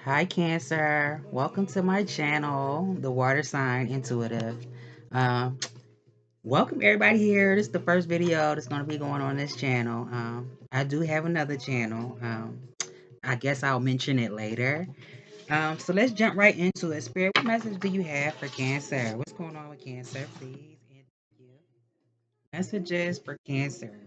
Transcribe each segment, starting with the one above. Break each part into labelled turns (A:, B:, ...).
A: Hi, Cancer. Welcome to my channel, The Water Sign Intuitive. Um, Welcome everybody here. This is the first video that's going to be going on this channel. I do have another channel. I guess I'll mention it later. So let's jump right into it. Spirit, what message do you have for Cancer? What's going on with Cancer, please? And thank you. Messages for Cancer.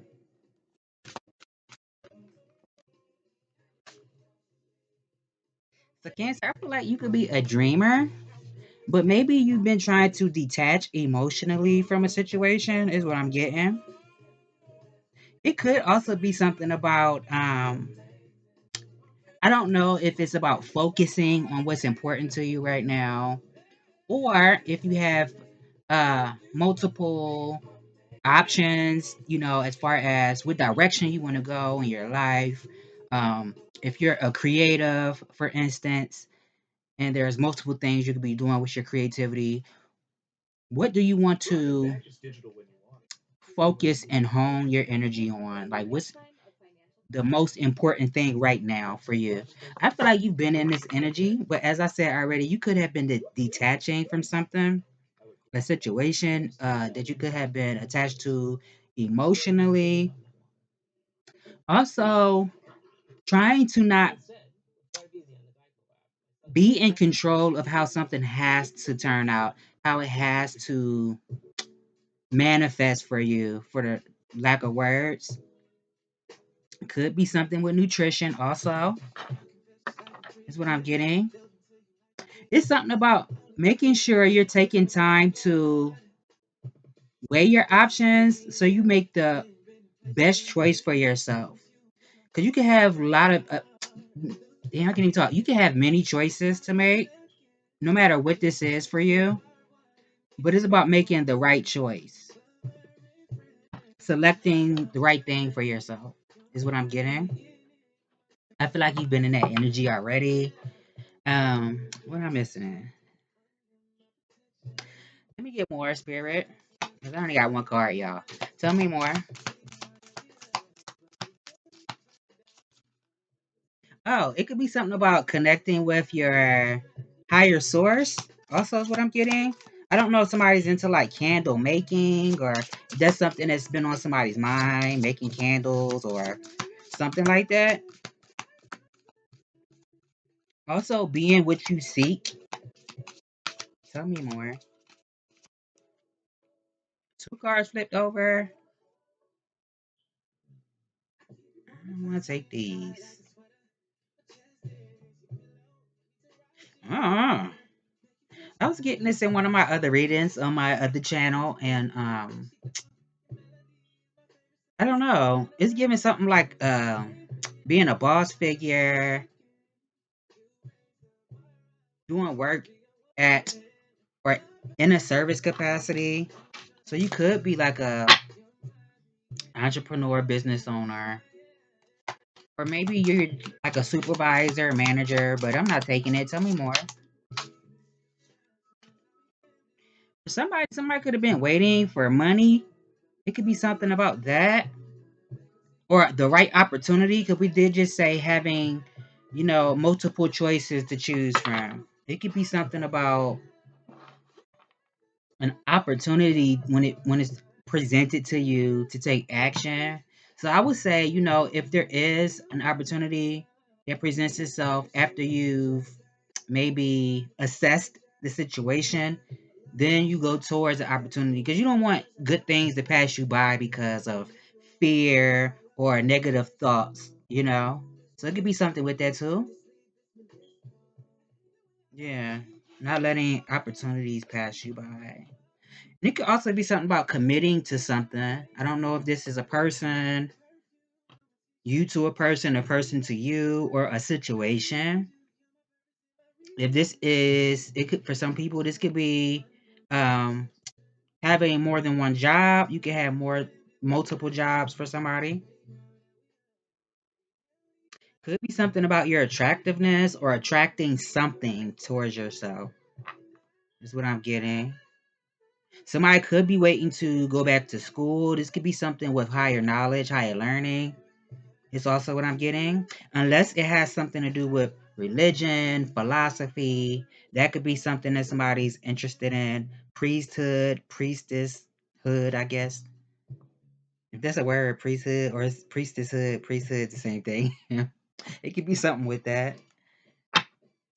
A: So, Cancer, I feel like you could be a dreamer. But maybe you've been trying to detach emotionally from a situation, is what I'm getting. It could also be something about, I don't know if it's about focusing on what's important to you right now, or if you have multiple options, as far as what direction you want to go in your life. If you're a creative, for instance, and there's multiple things you could be doing with your creativity, what do you want to focus and hone your energy on? Like, what's the most important thing right now for you? I feel like you've been in this energy, but as I said already, you could have been detaching from something, a situation that you could have been attached to emotionally. Also, trying to not be in control of how something has to turn out, how it has to manifest for you, for the lack of words. Could be something with nutrition also, is what I'm getting. It's something about making sure you're taking time to weigh your options so you make the best choice for yourself. Because you can have a lot of, damn, I can't even talk. You can have many choices to make, no matter what this is for you. But it's about making the right choice, selecting the right thing for yourself, is what I'm getting. I feel like you've been in that energy already. What am I missing? Let me get more, Spirit. Because I only got one card, y'all. Tell me more. Oh, it could be something about connecting with your higher source. Also, is what I'm getting. I don't know if somebody's into like candle making, or that's something that's been on somebody's mind, making candles or something like that. Also, being what you seek. Tell me more. Two cards flipped over. I want to take these. Uh, I was getting this in one of my other readings on my other channel, and I don't know. It's giving something like being a boss figure, doing work at or in a service capacity. So you could be like a entrepreneur, business owner, or maybe you're like a supervisor, manager. But I'm not taking it. Tell me more. Somebody could have been waiting for money. It could be something about that, or the right opportunity. Because we did just say having, multiple choices to choose from. It could be something about an opportunity when it's presented to you to take action. So I would say, if there is an opportunity that presents itself after you've maybe assessed the situation, then you go towards the opportunity, because you don't want good things to pass you by because of fear or negative thoughts. So it could be something with that too. Yeah. Not letting opportunities pass you by. It could also be something about committing to something. I don't know if this is a person, you to a person to you, or a situation. If this is, it could, for some people, this could be um, having more than one job. You can have multiple jobs for somebody. Could be something about your attractiveness or attracting something towards yourself, is what I'm getting. Somebody could be waiting to go back to school. This could be something with higher knowledge, higher learning. It's also what I'm getting. Unless it has something to do with religion, philosophy. That could be something that somebody's interested in. Priesthood, priestesshood, I guess. If that's a word, priesthood or priestesshood, priesthood, the same thing. It could be something with that.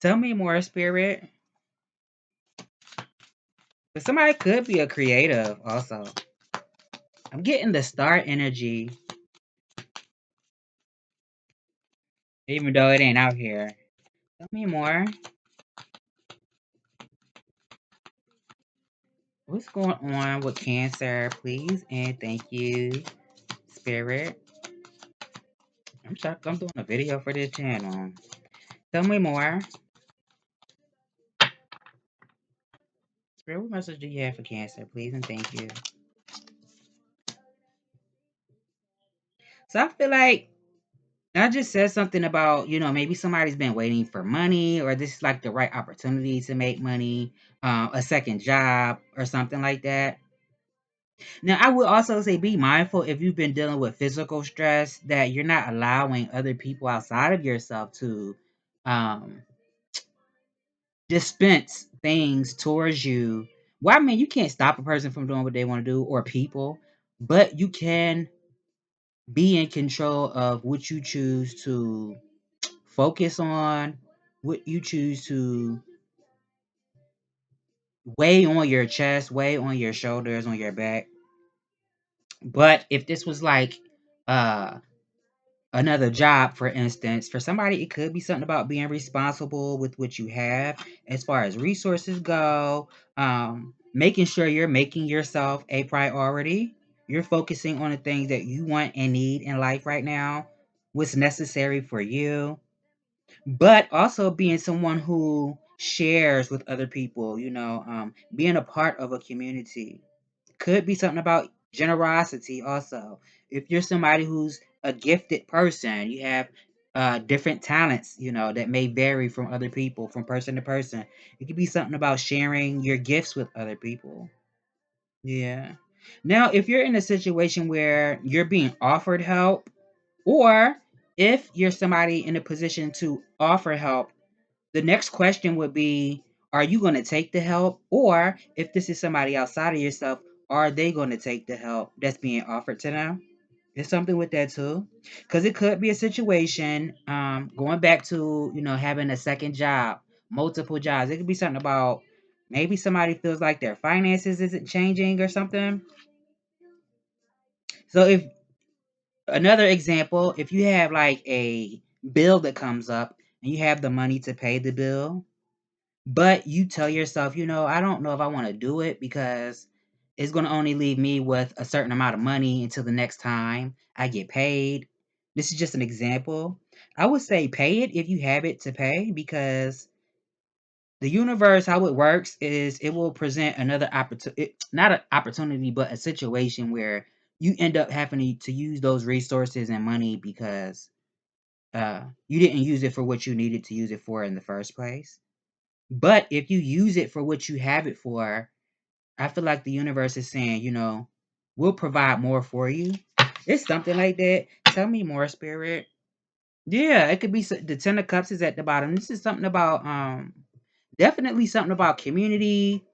A: Tell me more, spirit. But somebody could be a creative also. I'm getting the star energy, even though it ain't out here. Tell me more. What's going on with Cancer, please? And thank you, Spirit. I'm shocked I'm doing a video for this channel. Tell me more. Spirit, what message do you have for Cancer, please? And thank you. So I feel like I just said something about, maybe somebody's been waiting for money, or this is like the right opportunity to make money, a second job, or something like that. Now, I would also say be mindful if you've been dealing with physical stress that you're not allowing other people outside of yourself to um, dispense things towards you. Well, I mean, you can't stop a person from doing what they want to do or people, but you can be in control of what you choose to focus on, what you choose to weigh on your chest, weigh on your shoulders, on your back. But if this was like uh another job, for instance, for somebody, it could be something about being responsible with what you have as far as resources go, making sure you're making yourself a priority. You're focusing on the things that you want and need in life right now, what's necessary for you, but also being someone who shares with other people, being a part of a community. Could be something about generosity also. If you're somebody who's a gifted person, you have different talents, that may vary from other people, from person to person. It could be something about sharing your gifts with other people. Yeah. Now, if you're in a situation where you're being offered help, or if you're somebody in a position to offer help, the next question would be, are you going to take the help? Or if this is somebody outside of yourself, are they going to take the help that's being offered to them? It's something with that too. Because it could be a situation, going back to, having a second job, multiple jobs. It could be something about maybe somebody feels like their finances isn't changing or something. So if another example, if you have like a bill that comes up and you have the money to pay the bill, but you tell yourself, I don't know if I want to do it because it's going to only leave me with a certain amount of money until the next time I get paid. This is just an example. I would say pay it if you have it to pay, because the universe, how it works is it will present another opportunity, not an opportunity, but a situation where you end up having to use those resources and money because you didn't use it for what you needed to use it for in the first place. But if you use it for what you have it for, I feel like the universe is saying, we'll provide more for you. It's something like that. Tell me more, spirit. Yeah, it could be the Ten of Cups is at the bottom. This is something about definitely something about community,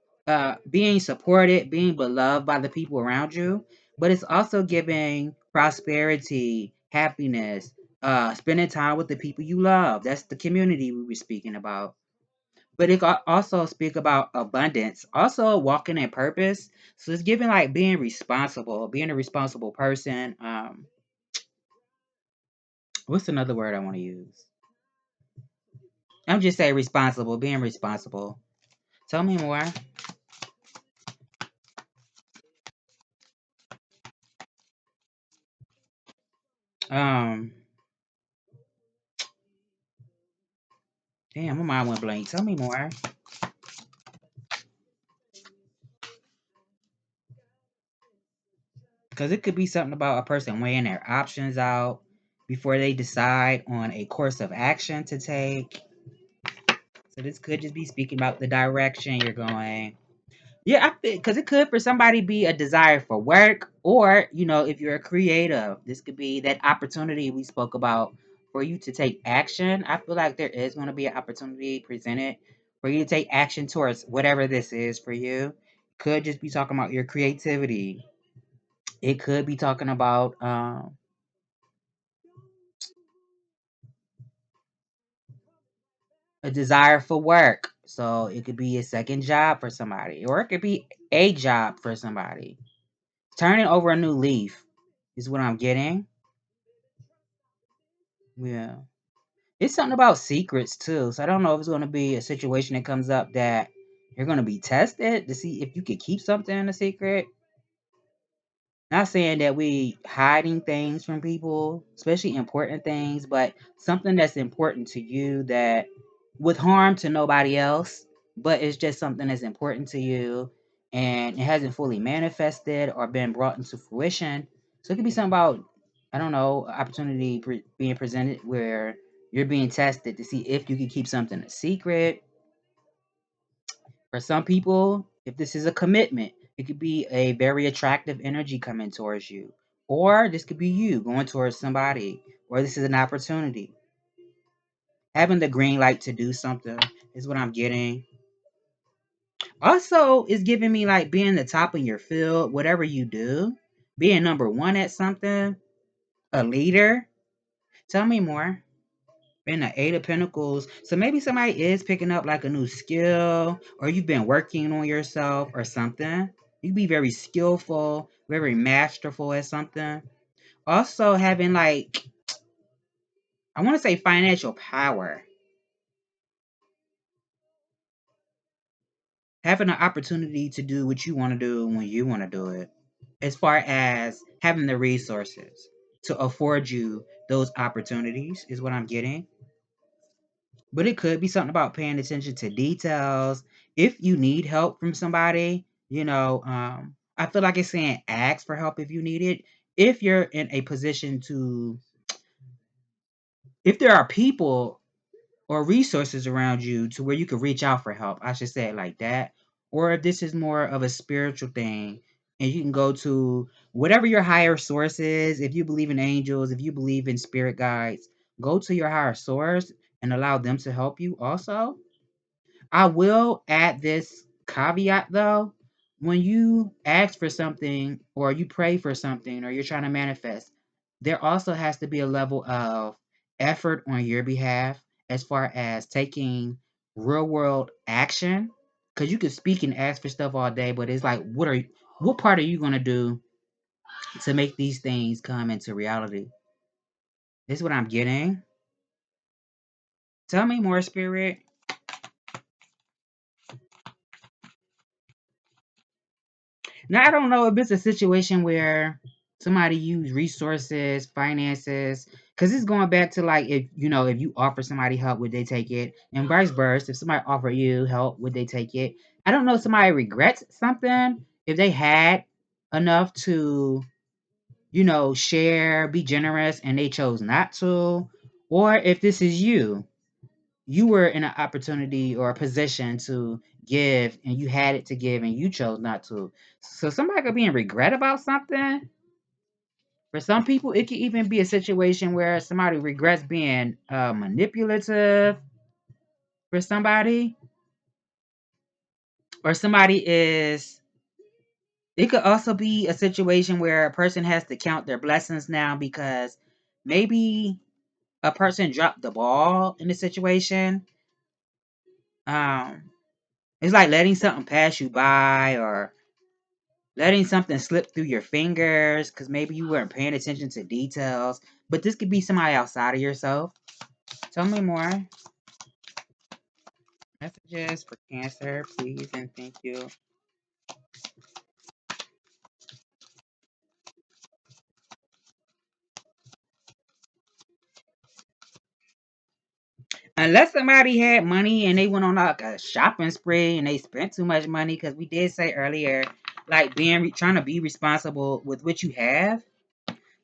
A: being supported, being beloved by the people around you. But it's also giving prosperity, happiness, spending time with the people you love. That's the community we were speaking about. But it also speak about abundance, also walking in purpose. So it's giving like being responsible, being a responsible person. What's another word I want to use? I'm just saying responsible, being responsible. Tell me more. Um, Damn, my mind went blank. Tell me more. Because it could be something about a person weighing their options out before they decide on a course of action to take. So this could just be speaking about the direction you're going. Yeah, I think because it could for somebody be a desire for work, or if you're a creative, this could be that opportunity we spoke about for you to take action. I feel like there is going to be an opportunity presented for you to take action towards whatever this is for you. Could just be talking about your creativity. It could be talking about a desire for work. So it could be a second job for somebody, or it could be a job for somebody. Turning over a new leaf is what I'm getting. Yeah. It's something about secrets too. So I don't know if it's going to be a situation that comes up that you're going to be tested to see if you can keep something a secret. Not saying that we hiding things from people, especially important things, but something that's important to you that with harm to nobody else, but it's just something that's important to you and it hasn't fully manifested or been brought into fruition. So it could be something about, I don't know, opportunity being presented where you're being tested to see if you can keep something a secret. For some people, if this is a commitment, it could be a very attractive energy coming towards you. Or this could be you going towards somebody. Or this is an opportunity. Having the green light to do something is what I'm getting. Also, it's giving me like being the top in your field, whatever you do, being number one at something, a leader. Tell me more. In the Eight of Pentacles. So maybe somebody is picking up like a new skill, or you've been working on yourself or something. You can be very skillful, very masterful at something. Also having like, I want to say financial power. Having an opportunity to do what you want to do when you want to do it. As far as having the resources to afford you those opportunities is what I'm getting. But it could be something about paying attention to details. If you need help from somebody, I feel like it's saying ask for help if you need it. If you're in a position to, if there are people or resources around you to where you could reach out for help, I should say it like that. Or if this is more of a spiritual thing and you can go to whatever your higher source is, if you believe in angels, if you believe in spirit guides, go to your higher source and allow them to help you also. I will add this caveat though. When you ask for something or you pray for something or you're trying to manifest, there also has to be a level of effort on your behalf as far as taking real world action. Because you can speak and ask for stuff all day, but it's like, what part are you gonna do to make these things come into reality? This is what I'm getting. Tell me more, spirit. Now I don't know if it's a situation where somebody use resources, finances, because it's going back to like if you offer somebody help, would they take it? And vice versa, if somebody offer you help, would they take it? I don't know if somebody regrets something if they had enough to share, be generous, and they chose not to, or if this is you were in an opportunity or a position to give and you had it to give and you chose not to. So somebody could be in regret about something. For some people, it could even be a situation where somebody regrets being manipulative for somebody, or somebody is. It could also be a situation where a person has to count their blessings now because maybe a person dropped the ball in the situation. Um, it's like letting something pass you by or letting something slip through your fingers because maybe you weren't paying attention to details. But this could be somebody outside of yourself. Tell me more. Messages for Cancer, please, and thank you. Unless somebody had money and they went on like a shopping spree and they spent too much money, because we did say earlier, like trying to be responsible with what you have.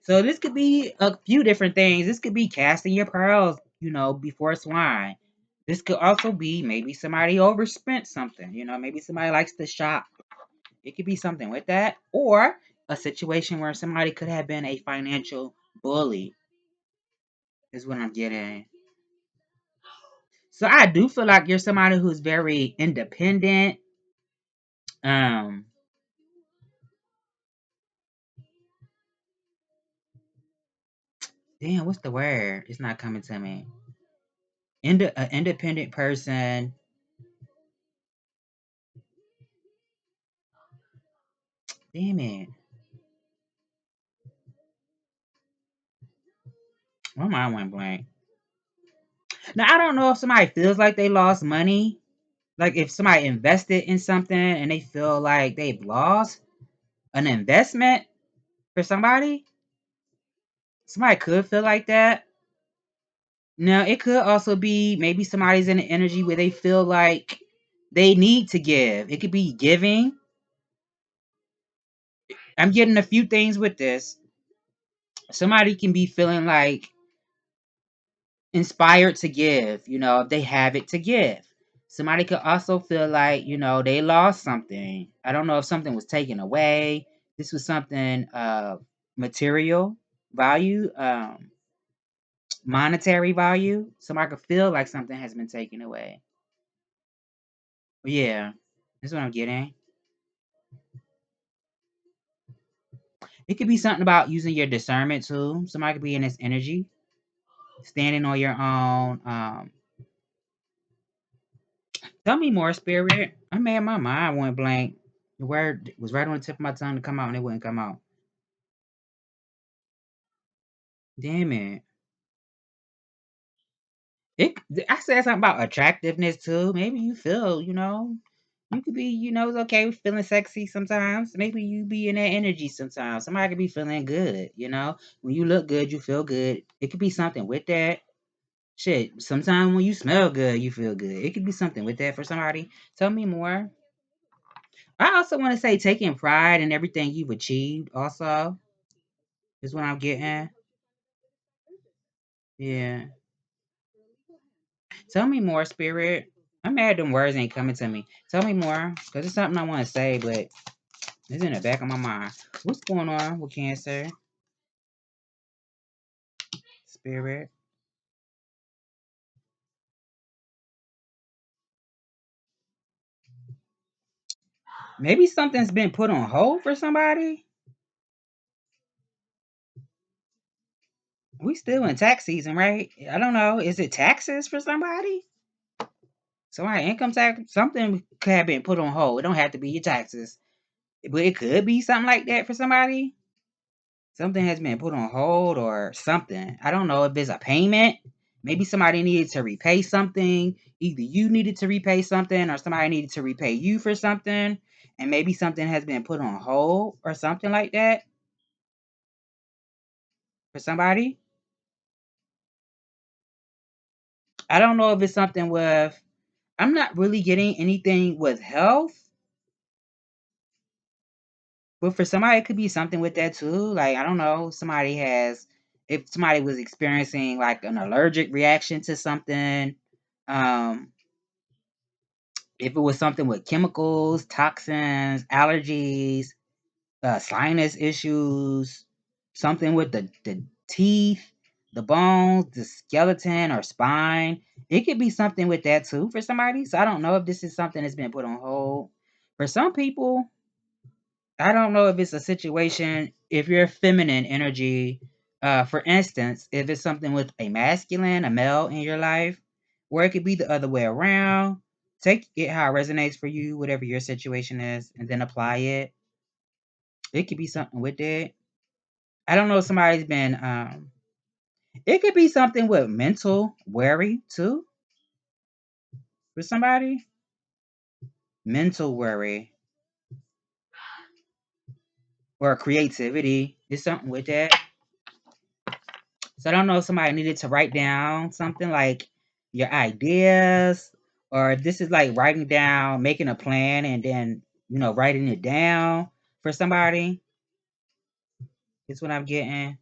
A: So this could be a few different things. This could be casting your pearls, before swine. This could also be maybe somebody overspent something. Maybe somebody likes to shop. It could be something with that, or a situation where somebody could have been a financial bully. is what I'm getting. So I do feel like you're somebody who's very independent. Um, Damn, what's the word? It's not coming to me. An independent person. Damn it. My mind went blank. Now I don't know if somebody feels like they lost money. Like if somebody invested in something and they feel like they've lost an investment for somebody. Somebody could feel like that. Now it could also be maybe somebody's in an energy where they feel like they need to give. It could be giving. I'm getting a few things with this. Somebody can be feeling like inspired to give, if they have it to give. Somebody could also feel like, they lost something. I don't know if something was taken away. This was something material value, monetary value. Somebody could feel like something has been taken away. But yeah, that's what I'm getting. It could be something about using your discernment too. Somebody could be in this energy, standing on your own. Tell me more, Spirit. I made my mind went blank. The word was right on the tip of my tongue to come out, and it wouldn't come out. Damn it! It. I said something about attractiveness too. Maybe you feel, you could be, it's okay with feeling sexy sometimes. Maybe you be in that energy sometimes. Somebody could be feeling good. When you look good, you feel good. It could be something with that. Shit. Sometimes when you smell good, you feel good. It could be something with that for somebody. Tell me more. I also want to say taking pride in everything you've achieved. Also, is what I'm getting. Yeah. Tell me more, Spirit. I'm mad them words ain't coming to me. Tell me more, because it's something I want to say, but it's in the back of my mind. What's going on with Cancer? Spirit. Maybe something's been put on hold for somebody. We still in tax season, right? I don't know. Is it taxes for somebody? Somebody income tax? Something could have been put on hold. It don't have to be your taxes. But it could be something like that for somebody. Something has been put on hold or something. I don't know if it's a payment. Maybe somebody needed to repay something. Either you needed to repay something or somebody needed to repay you for something. And maybe something has been put on hold or something like that for somebody. I don't know if it's something with, I'm not really getting anything with health. But for somebody, it could be something with that too. Like, I don't know, if somebody was experiencing like an allergic reaction to something, um, if it was something with chemicals, toxins, allergies, sinus issues, something with the teeth, the bones, the skeleton or spine, it could be something with that too for somebody. So I don't know if this is something that's been put on hold. For some people, I don't know if it's a situation, if you're feminine energy, for instance, if it's something with a masculine, a male in your life, or it could be the other way around. Take it how it resonates for you, whatever your situation is, and then apply it. It could be something with it. I don't know if somebody's been, it could be something with mental worry too for somebody. Mental worry or creativity is something with that. So I don't know if somebody needed to write down something like your ideas, or if this is like writing down, making a plan, and then writing it down for somebody. Is what I'm getting.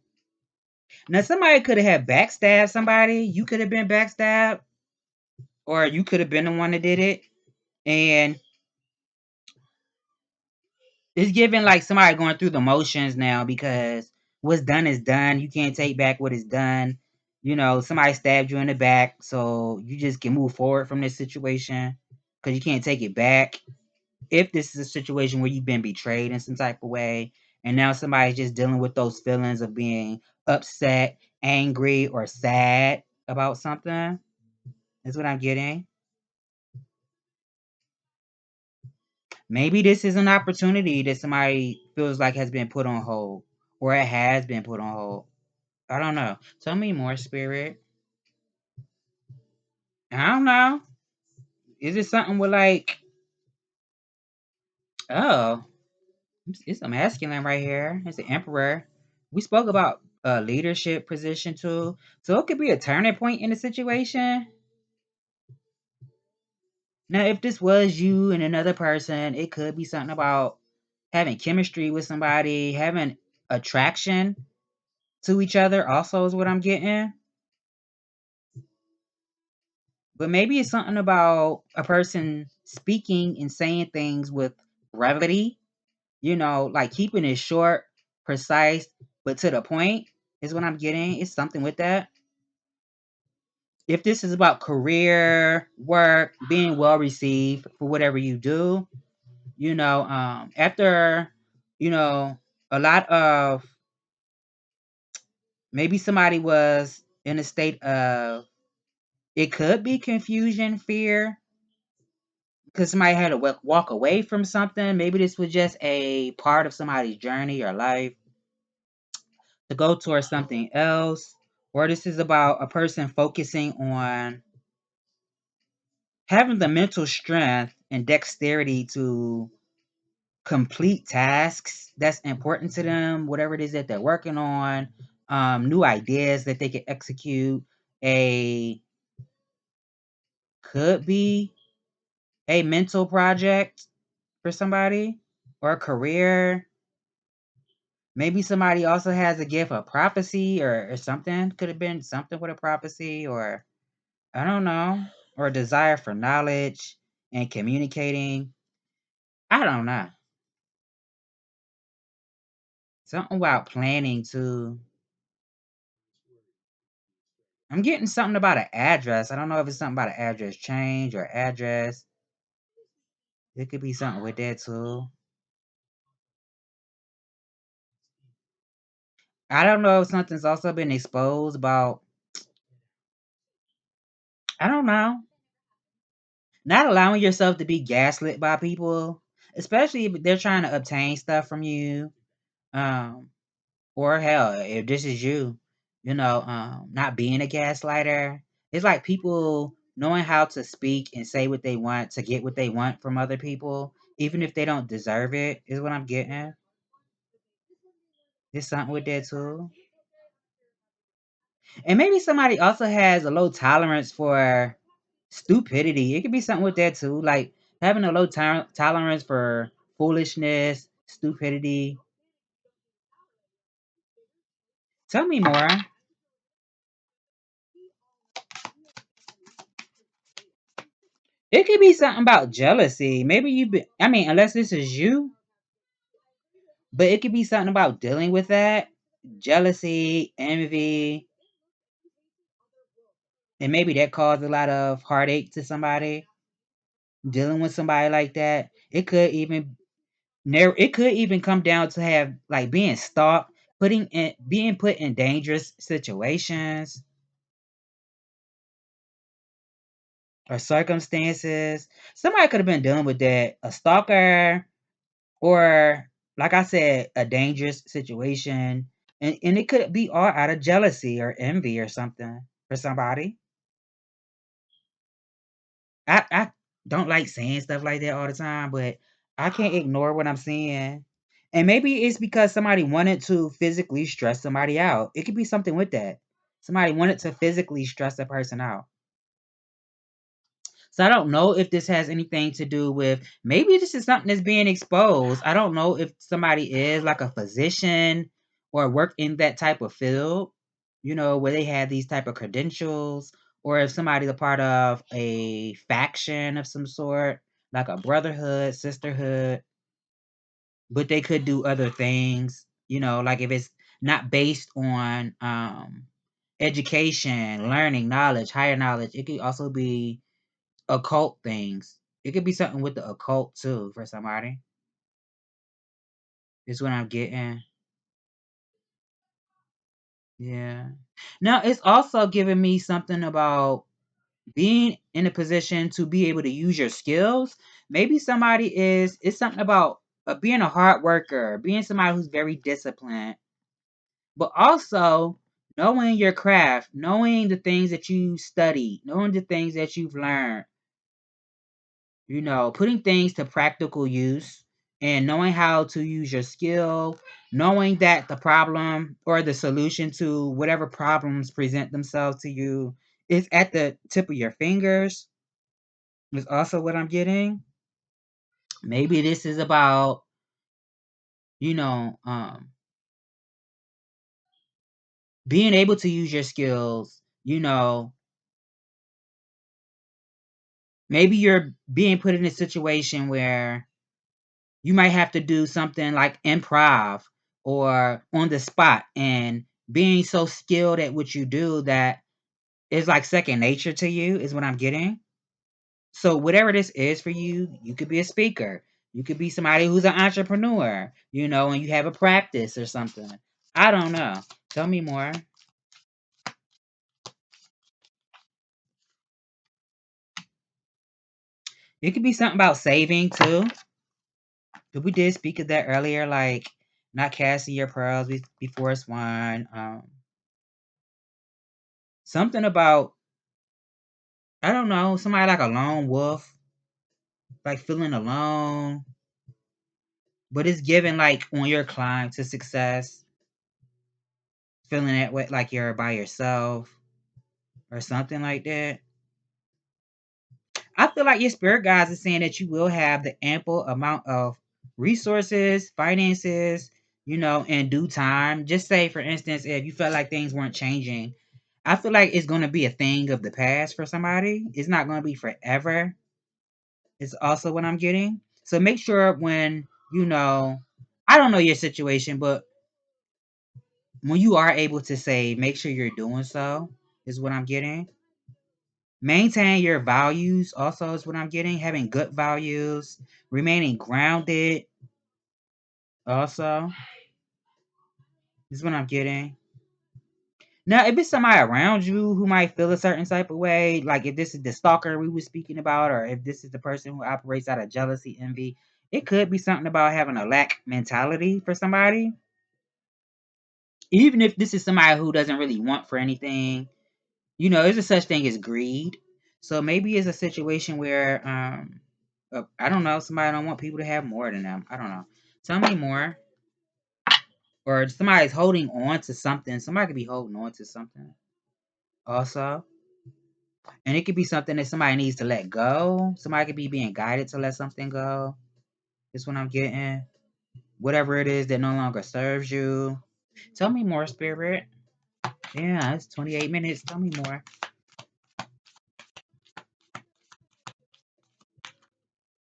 A: Now somebody could have had backstabbed somebody. You could have been backstabbed, or you could have been the one that did it, and it's giving like somebody going through the motions now because what's done is done. You can't take back what is done. Somebody stabbed you in the back, so you just can move forward from this situation because you can't take it back. If this is a situation where you've been betrayed in some type of way, and now somebody's just dealing with those feelings of being upset, angry, or sad about something, is what I'm getting. Maybe this is an opportunity that somebody feels like has been put on hold, or it has been put on hold. I don't know. Tell me more, Spirit. I don't know. Is it something with like, oh, it's a masculine right here. It's an emperor. We spoke about a leadership position too. So it could be a turning point in the situation. Now, if this was you and another person, it could be something about having chemistry with somebody, having attraction to each other, also, is what I'm getting. But maybe it's something about a person speaking and saying things with brevity, like keeping it short, precise, but to the point is what I'm getting. It's something with that. If this is about career, work, being well received for whatever you do, after, you know, a lot of maybe somebody was in a state of, it could be confusion, fear, because somebody had to walk away from something. Maybe this was just a part of somebody's journey or life to go towards something else, or this is about a person focusing on having the mental strength and dexterity to complete tasks that's important to them, whatever it is that they're working on, new ideas that they can execute. A could be a mental project for somebody or a career. Maybe somebody also has a gift of prophecy or something. Could have been something with a prophecy, or I don't know, or a desire for knowledge and communicating. I don't know. Something about planning too. I'm getting something about an address. I don't know if it's something about an address change or address. It could be something with that too. I don't know if something's also been exposed about, I don't know, not allowing yourself to be gaslit by people, especially if they're trying to obtain stuff from you. Um, or hell, if this is you, not being a gaslighter. It's like people knowing how to speak and say what they want to get what they want from other people, even if they don't deserve it, is what I'm getting. There's something with that too. And maybe somebody also has a low tolerance for stupidity. It could be something with that too, like having a low tolerance for foolishness, stupidity. Tell me more. It could be something about jealousy. Maybe you've been, I mean, unless this is you, but it could be something about dealing with that jealousy, envy, and maybe that caused a lot of heartache to somebody. Dealing with somebody like that, it could even come down to have like being stalked, being put in dangerous situations or circumstances. Somebody could have been dealing with that, a stalker, or like I said, a dangerous situation. And it could be all out of jealousy or envy or something for somebody. I don't like saying stuff like that all the time, but I can't ignore what I'm seeing. And maybe it's because somebody wanted to physically stress somebody out. It could be something with that. Somebody wanted to physically stress a person out. So I don't know if this has anything to do with, maybe this is something that's being exposed. I don't know if somebody is like a physician or work in that type of field, where they have these type of credentials, or if somebody's a part of a faction of some sort, like a brotherhood, sisterhood, but they could do other things, like if it's not based on education, learning, knowledge, higher knowledge. It could also be occult things. It could be something with the occult too for somebody. Is what I'm getting. Yeah. Now it's also giving me something about being in a position to be able to use your skills. Maybe somebody it's something about being a hard worker, being somebody who's very disciplined, but also knowing your craft, knowing the things that you studied, knowing the things that you've learned, putting things to practical use and knowing how to use your skill, knowing that the problem or the solution to whatever problems present themselves to you is at the tip of your fingers is also what I'm getting. Maybe this is about, you know, um, being able to use your skills, maybe you're being put in a situation where you might have to do something like improv or on the spot and being so skilled at what you do that it's like second nature to you is what I'm getting. So whatever this is for you, you could be a speaker. You could be somebody who's an entrepreneur, and you have a practice or something. I don't know. Tell me more. It could be something about saving too. 'Cause we did speak of that earlier, like not casting your pearls before swine. Something about I don't know, somebody like a lone wolf, like feeling alone, but it's given like on your climb to success, feeling that way like you're by yourself or something like that. I feel like your spirit guides is saying that you will have the ample amount of resources, finances, in due time. Just say, for instance, if you felt like things weren't changing, I feel like it's going to be a thing of the past for somebody. It's not going to be forever. It's also what I'm getting. So make sure when, I don't know your situation, but when you are able to say, make sure you're doing so, is what I'm getting. Maintain your values also is what I'm getting. Having good values, remaining grounded also is what I'm getting. Now, if it's somebody around you who might feel a certain type of way, like if this is the stalker we were speaking about, or if this is the person who operates out of jealousy, envy, it could be something about having a lack mentality for somebody. Even if this is somebody who doesn't really want for anything, there's a such thing as greed. So maybe it's a situation where I don't know, somebody don't want people to have more than them. I don't know. Tell me more. Or somebody's holding on to something. Somebody could be holding on to something also. And it could be something that somebody needs to let go. Somebody could be being guided to let something go. Is what I'm getting. Whatever it is that no longer serves you. Tell me more, Spirit. Yeah, it's 28 minutes. Tell me more.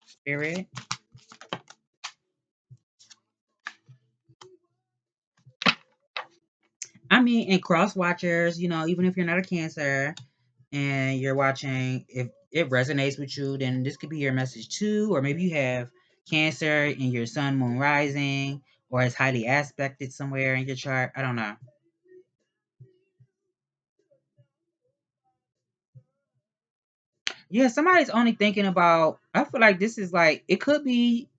A: Spirit. I mean, and cross watchers, even if you're not a Cancer and you're watching, if it resonates with you, then this could be your message too. Or maybe you have Cancer in your sun, moon, rising, or it's highly aspected somewhere in your chart. I don't know. Yeah, somebody's only thinking about, I feel like this is like, it could be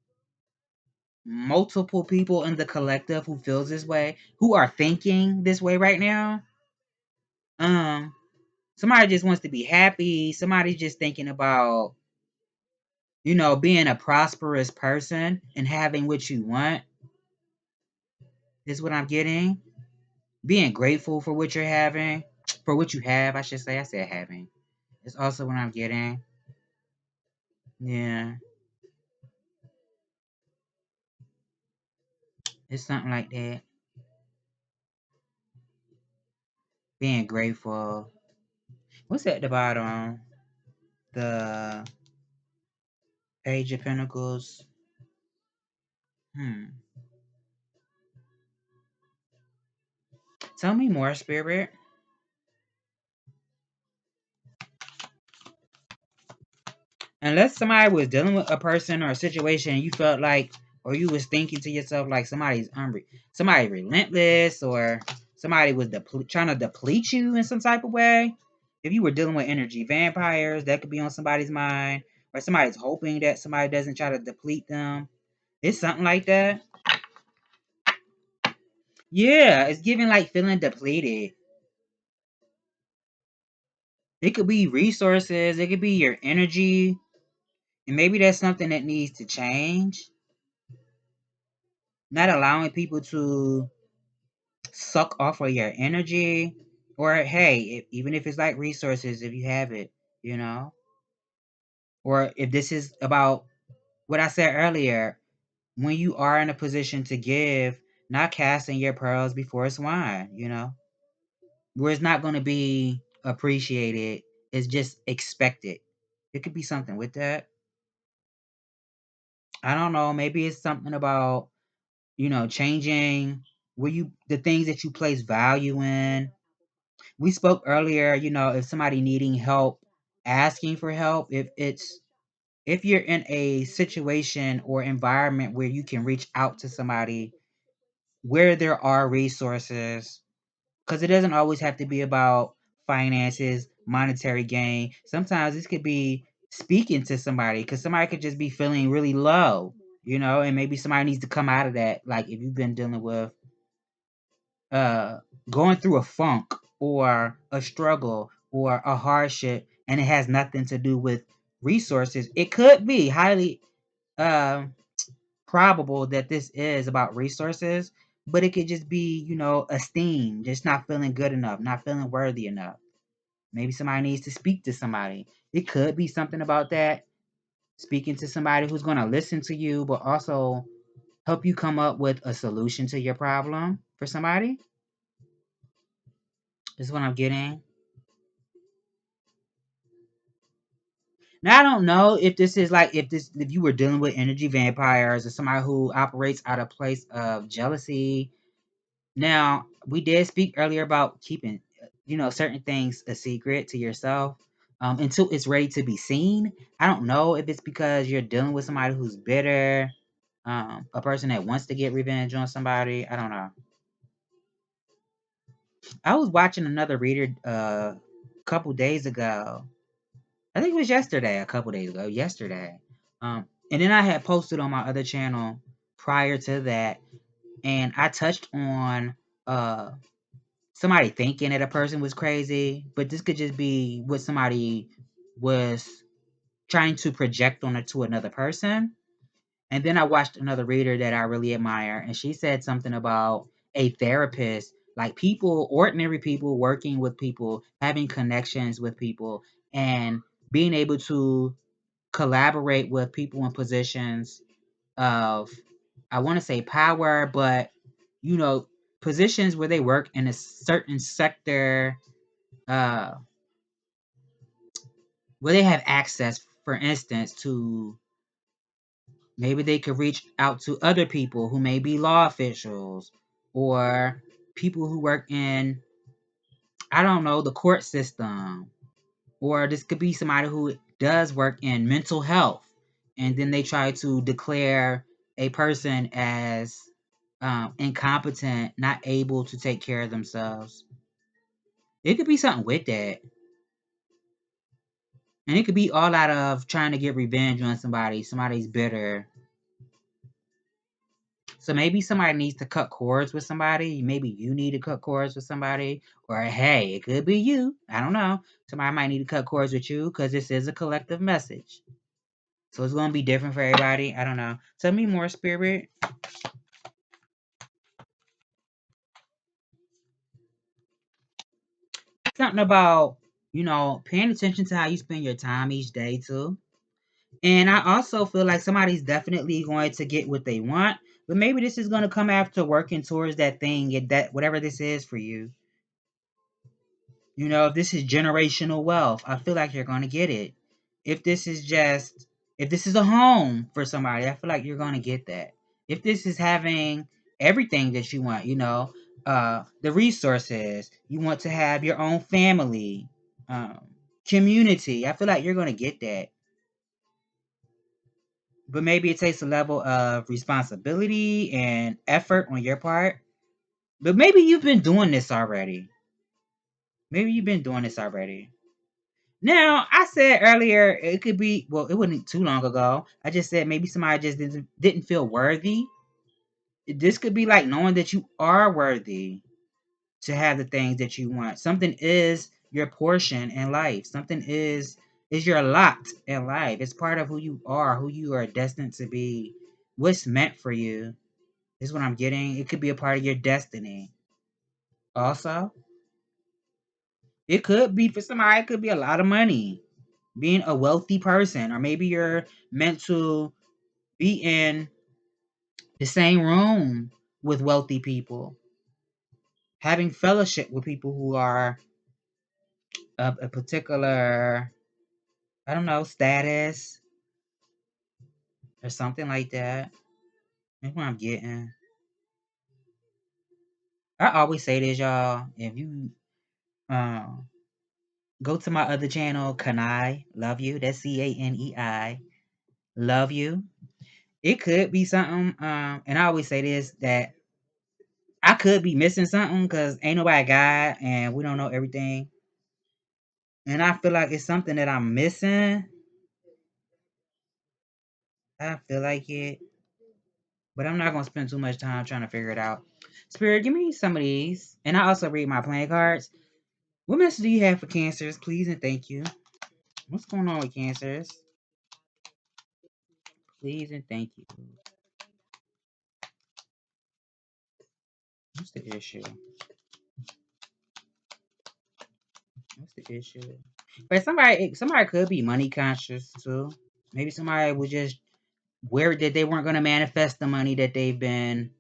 A: multiple people in the collective who feels this way, who are thinking this way right now. Um, Somebody just wants to be happy. Somebody's just thinking about, being a prosperous person and having what you want is what I'm getting. Being grateful for what you're having, for what you have, I should say. I said having. It's also what I'm getting. Yeah, it's something like that. Being grateful. What's at the bottom? The Page of Pentacles. Hmm. Tell me more, Spirit. Unless somebody was dealing with a person or a situation and you felt like, or you was thinking to yourself like somebody relentless, or somebody was trying to deplete you in some type of way. If you were dealing with energy vampires, that could be on somebody's mind, or somebody's hoping that somebody doesn't try to deplete them. It's something like that. Yeah, it's giving like feeling depleted. It could be resources, it could be your energy, and maybe that's something that needs to change. Not allowing people to suck off of your energy, or hey, even if it's like resources, if you have it, you know, or if this is about what I said earlier, when you are in a position to give, not casting your pearls before swine, where it's not going to be appreciated, it's just expected. It could be something with that. I don't know, maybe it's something about, changing the things that you place value in. We spoke earlier, if somebody needing help, asking for help, if you're in a situation or environment where you can reach out to somebody, where there are resources, because it doesn't always have to be about finances, monetary gain. Sometimes this could be speaking to somebody, because somebody could just be feeling really low, and maybe somebody needs to come out of that. Like if you've been dealing with uh going through a funk or a struggle or a hardship, and it has nothing to do with resources, it could be highly uh, probable that this is about resources, but it could just be, esteem, just not feeling good enough, not feeling worthy enough. Maybe somebody needs to speak to somebody. It could be something about that, speaking to somebody who's going to listen to you but also help you come up with a solution to your problem. For somebody, is what I'm getting. Now I don't know if this is like, if you were dealing with energy vampires or somebody who operates out of place of jealousy. Now we did speak earlier about keeping, certain things a secret to yourself, until it's ready to be seen. I don't know if it's because you're dealing with somebody who's bitter, a person that wants to get revenge on somebody. I don't know. I was watching another reader a couple days ago. I think it was yesterday, a couple days ago, yesterday. And then I had posted on my other channel prior to that, and I touched on uh somebody thinking that a person was crazy, but this could just be what somebody was trying to project on it to another person. And then I watched another reader that I really admire, and she said something about a therapist, like people, ordinary people working with people, having connections with people, and being able to collaborate with people in positions of, I want to say power, but you know, positions where they work in a certain sector, uh, where they have access, for instance, to, maybe they could reach out to other people who may be law officials, or people who work in, I don't know, the court system, or this could be somebody who does work in mental health, and then they try to declare a person as incompetent, not able to take care of themselves. It could be something with that. And it could be all out of trying to get revenge on somebody. Somebody's bitter. So maybe somebody needs to cut cords with somebody. Maybe you need to cut cords with somebody. Or hey, it could be you. I don't know. Somebody might need to cut cords with you, because this is a collective message. So it's going to be different for everybody. I don't know. Tell me more, Spirit. Something about, paying attention to how you spend your time each day, too. And I also feel like somebody's definitely going to get what they want, but maybe this is going to come after working towards that thing, that whatever this is for you. If this is generational wealth, I feel like you're going to get it. If this is just, if this is a home for somebody, I feel like you're going to get that. If this is having everything that you want, the resources, you want to have your own family, um, community, I feel like you're going to get that. But maybe it takes a level of responsibility and effort on your part. But maybe you've been doing this already. Maybe you've been doing this already. Now, I said earlier it could be, well, it wasn't too long ago. I just said maybe somebody just didn't feel worthy. This could be like knowing that you are worthy to have the things that you want. Something is your portion in life. Something is your lot in life. It's part of who you are destined to be, what's meant for you. Is what I'm getting. It could be a part of your destiny. Also, it could be for somebody, it could be a lot of money. Being a wealthy person, or maybe you're meant to be in the same room with wealthy people, having fellowship with people who are of a particular, I don't know, status or something like that. That's what I'm getting. I always say this, y'all. If you go to my other channel, CaneiCanei, love you. That's CANEI. Love you. It could be something, and I always say this, that I could be missing something because ain't nobody God and we don't know everything. And I feel like it's something that I'm missing. I feel like it. But I'm not gonna spend too much time trying to figure it out. Spirit, give me some of these. And I also read my playing cards. What message do you have for Cancers? Please and thank you. What's going on with Cancers? Please and thank you. What's the issue? What's the issue? But somebody could be money conscious too. Maybe somebody was just worried that they weren't gonna manifest the money that they've been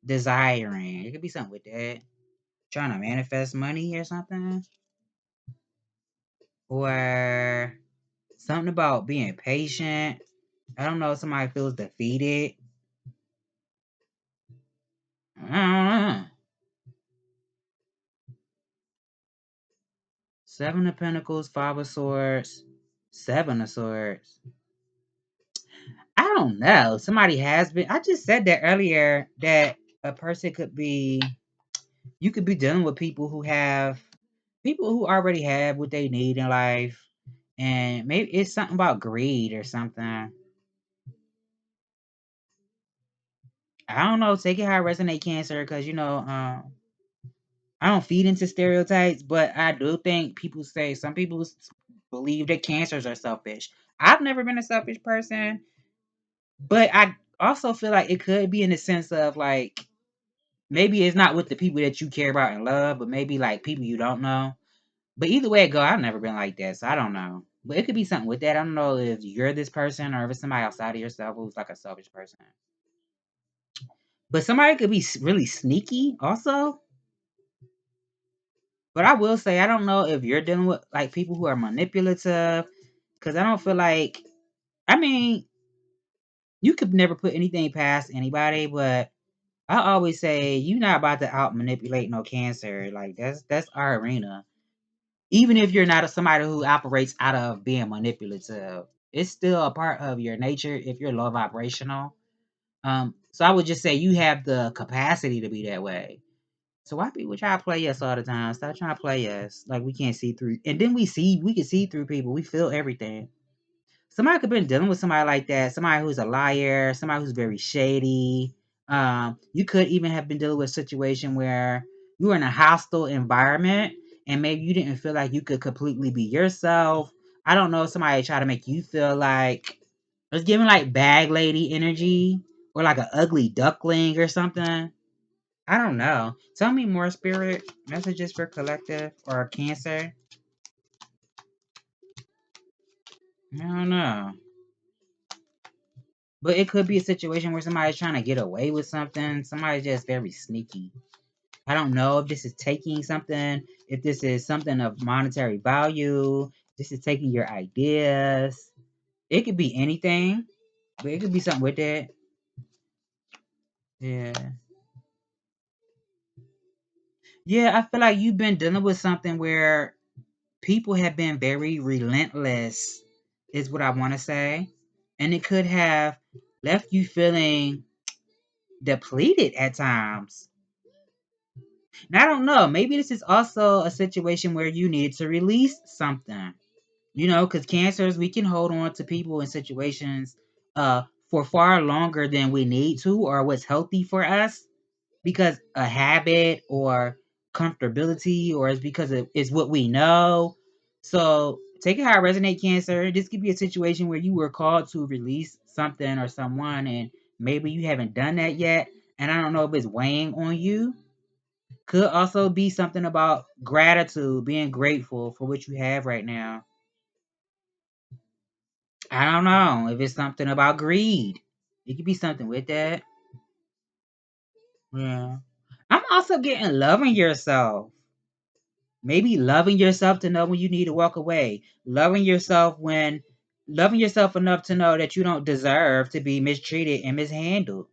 A: desiring. It could be something with that. Trying to manifest money or something. Or something about being patient. I don't know if somebody feels defeated. I don't know. Seven of Pentacles, Five of Swords, Seven of Swords. I don't know. Somebody has been. I just said that earlier that a person could be. You could be dealing with people who already have what they need in life, and maybe it's something about greed or something. I don't know. Take it how it resonate, Cancer, because I don't feed into stereotypes, but I do think some people believe that cancers are selfish. I've never been a selfish person, but I also feel like it could be in the sense of like maybe it's not with the people that you care about and love, but maybe like people you don't know. But either way it go, I've never been like that, so I don't know. But it could be something with that. I don't know if you're this person or if it's somebody outside of yourself who's like a selfish person. But somebody could be really sneaky also. But I will say, I don't know if you're dealing with like people who are manipulative, because I don't feel like, I mean, you could never put anything past anybody, but I always say you're not about to out manipulate no Cancer. Like that's our arena. Even if you're not somebody who operates out of being manipulative, it's still a part of your nature if you're low vibrational. So I would just say you have the capacity to be that way. So why people try to play us all the time? Stop trying to play us like we can't see through. And then we can see through people. We feel everything. Somebody could have been dealing with somebody like that. Somebody who's a liar. Somebody who's very shady. You could even have been dealing with a situation where you were in a hostile environment and maybe you didn't feel like you could completely be yourself. I don't know if somebody tried to make you feel like it's giving like bag lady energy or like an ugly duckling or something. I don't know. Tell me more, Spirit. Messages for collective or Cancer. I don't know. But it could be a situation where somebody's trying to get away with something. Somebody's just very sneaky. I don't know if this is taking something, if this is something of monetary value, this is taking your ideas. It could be anything, but it could be something with it. Yeah. Yeah, I feel like you've been dealing with something where people have been very relentless, is what I want to say. And it could have left you feeling depleted at times. Now, I don't know. Maybe this is also a situation where you need to release something. Because Cancers, we can hold on to people in situations for far longer than we need to or what's healthy for us because a habit or comfortability or it's because it's what we know. So take it how it resonate, Cancer. This could be a situation where you were called to release something or someone and maybe you haven't done that yet. And I don't know if it's weighing on you. Could also be something about gratitude, being grateful for what you have right now. I don't know if it's something about greed. It could be something with that. Yeah. I'm also getting loving yourself. Maybe loving yourself to know when you need to walk away. Loving yourself enough to know that you don't deserve to be mistreated and mishandled.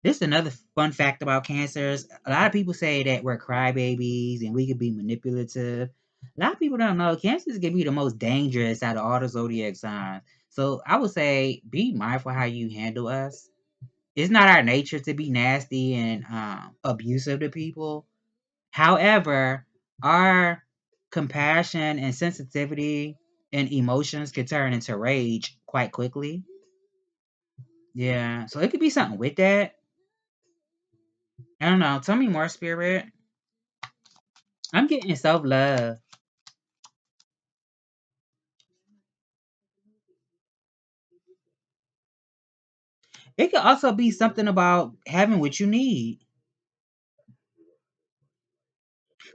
A: This is another fun fact about Cancers. A lot of people say that we're crybabies and we can be manipulative. A lot of people don't know Cancers can be the most dangerous out of all the zodiac signs. So I would say be mindful how you handle us. It's not our nature to be nasty and abusive to people. However, our compassion and sensitivity and emotions can turn into rage quite quickly. Yeah, so it could be something with that. I don't know. Tell me more, Spirit. I'm getting self love. It could also be something about having what you need.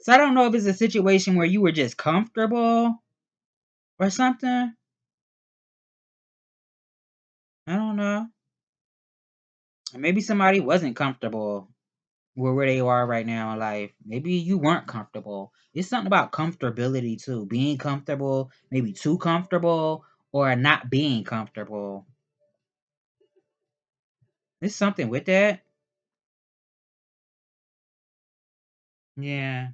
A: So I don't know if it's a situation where you were just comfortable or something. I don't know. Maybe somebody wasn't comfortable where they are right now in life. Maybe you weren't comfortable. It's something about comfortability too. Being comfortable, maybe too comfortable, or not being comfortable. There's something with that. Yeah.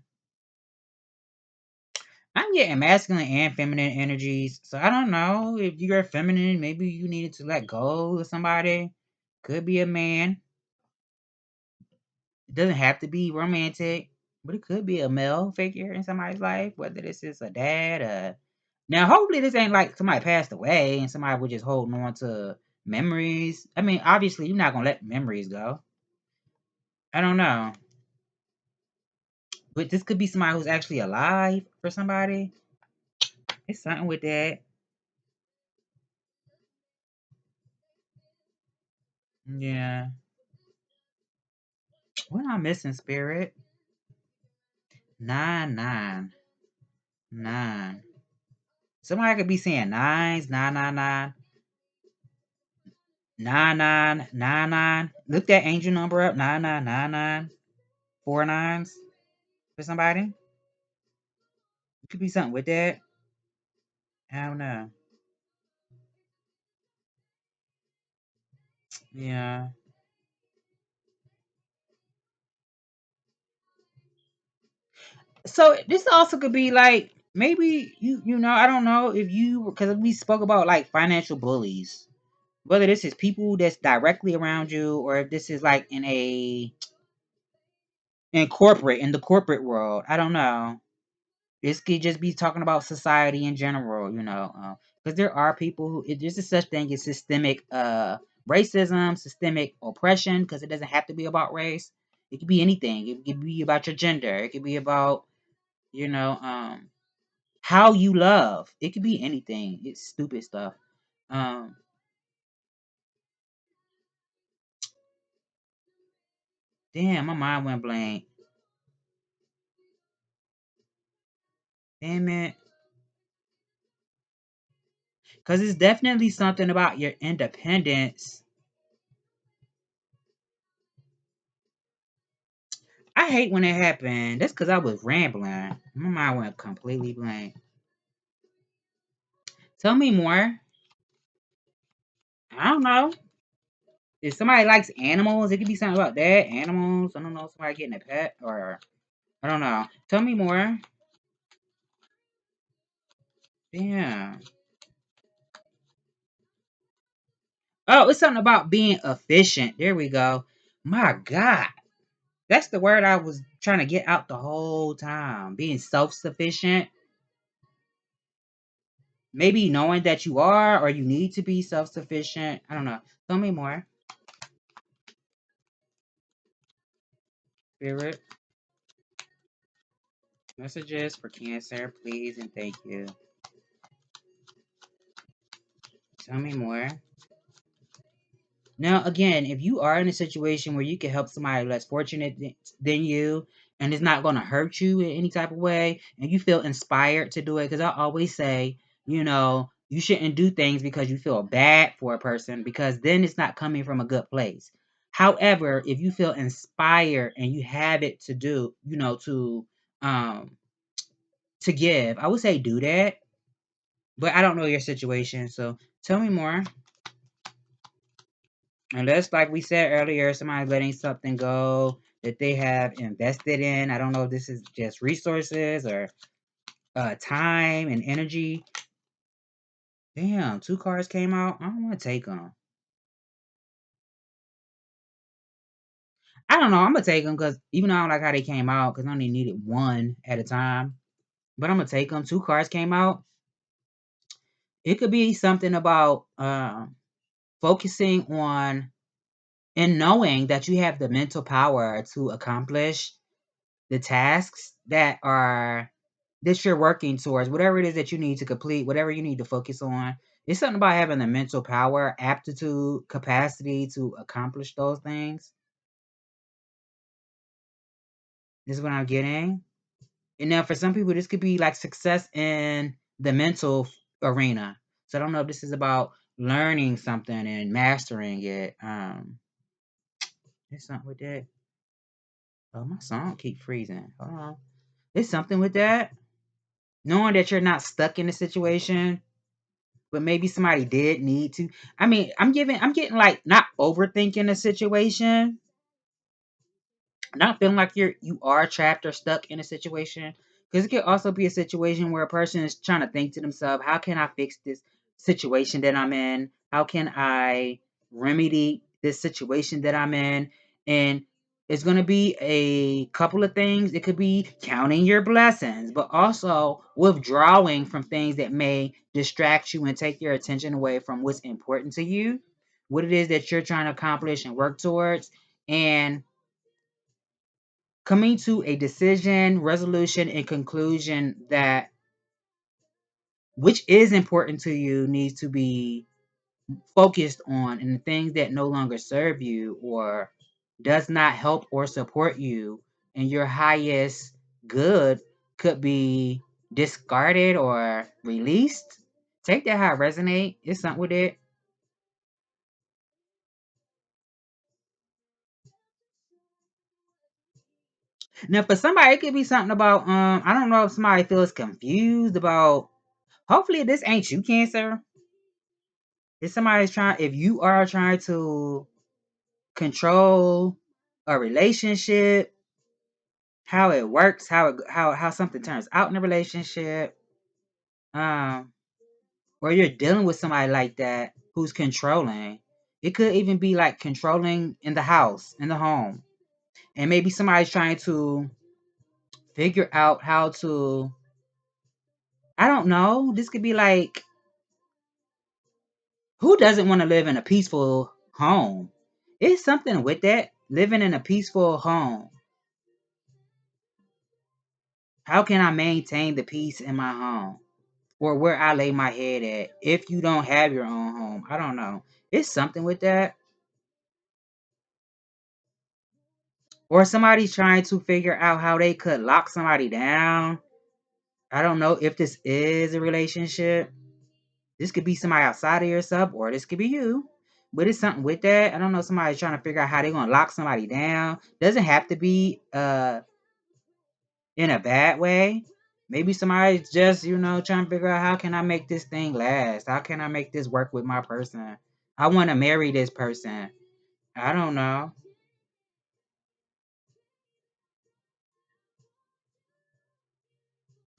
A: I'm getting masculine and feminine energies. So I don't know if you're feminine, maybe you needed to let go of somebody. Could be a man. It doesn't have to be romantic, but it could be a male figure in somebody's life, whether this is a dad, now hopefully this ain't like somebody passed away and somebody was just holding on to memories. I mean, obviously you're not gonna let memories go. I don't know. But this could be somebody who's actually alive for somebody. It's something with that. Yeah. What am I missing, Spirit? 9, 9, 9. Somebody could be saying nines, 9, 9, 9, 9, 9, 9, 9. Look that angel number up, 9, 9, 9, 9. 4 nines for somebody. It could be something with that. I don't know. Yeah. So this also could be like maybe I don't know if you because we spoke about like financial bullies. Whether this is people that's directly around you or if this is like in the corporate world. I don't know. This could just be talking about society in general, because there are people who there's a such thing as systemic racism, systemic oppression, because it doesn't have to be about race. It could be anything. It could be about your gender. It could be about you know um how you love. It could be anything. It's stupid stuff. Um, damn, my mind went blank. Damn it. Because it's definitely something about your independence. I hate when it happened. That's because I was rambling. My mind went completely blank. Tell me more. I don't know. If somebody likes animals, it could be something about that. Animals. I don't know. Somebody getting a pet or I don't know. Tell me more. Yeah. Oh, it's something about being efficient. There we go. My God. That's the word I was trying to get out the whole time. Being self-sufficient. Maybe knowing that you are or you need to be self-sufficient. I don't know. Tell me more. Spirit. Messages for Cancer, please and thank you. Tell me more. Now, again, if you are in a situation where you can help somebody less fortunate than you, and it's not going to hurt you in any type of way, and you feel inspired to do it, because I always say, you shouldn't do things because you feel bad for a person, because then it's not coming from a good place. However, if you feel inspired and you have it to do, um, to give, I would say do that. But I don't know your situation, so tell me more. Unless, like we said earlier, somebody's letting something go that they have invested in. I don't know if this is just resources or time and energy. Damn, 2 cards came out. I don't want to take them. I don't know. I'm gonna take them because even though I don't like how they came out, because I only needed one at a time. But I'm gonna take them. 2 cards came out. It could be something about focusing on and knowing that you have the mental power to accomplish the tasks that you're working towards, whatever it is that you need to complete, whatever you need to focus on. It's something about having the mental power, aptitude, capacity to accomplish those things. This is what I'm getting. And now for some people, this could be like success in the mental arena. So I don't know if this is about learning something and mastering it. There's something with that. Oh, my song keep freezing. Hold on. There's something with that. Knowing that you're not stuck in a situation, but maybe somebody did need to. I mean, I'm getting like not overthinking the situation, not feeling like you are trapped or stuck in a situation. Because it could also be a situation where a person is trying to think to themselves, how can I fix this situation that I'm in? How can I remedy this situation that I'm in? And it's going to be a couple of things. It could be counting your blessings, but also withdrawing from things that may distract you and take your attention away from what's important to you, what it is that you're trying to accomplish and work towards. And coming to a decision, resolution, and conclusion that which is important to you needs to be focused on, and the things that no longer serve you or does not help or support you and your highest good could be discarded or released. Take that how it resonate. It's something with it. Now for somebody, it could be something about I don't know if somebody feels confused about. Hopefully this ain't you, Cancer. If you are trying to control a relationship, how it works, how something turns out in a relationship, um, or you're dealing with somebody like that who's controlling. It could even be like controlling in the house, in the home. And maybe somebody's trying to figure out how to, I don't know, this could be like, who doesn't want to live in a peaceful home? It's something with that, living in a peaceful home. How can I maintain the peace in my home or where I lay my head at if you don't have your own home? I don't know. It's something with that. Or somebody's trying to figure out how they could lock somebody down. I don't know if this is a relationship. This could be somebody outside of yourself or this could be you. But it's something with that. I don't know. Somebody's trying to figure out how they're going to lock somebody down. Doesn't have to be in a bad way. Maybe somebody's just, trying to figure out how can I make this thing last? How can I make this work with my person? I want to marry this person. I don't know.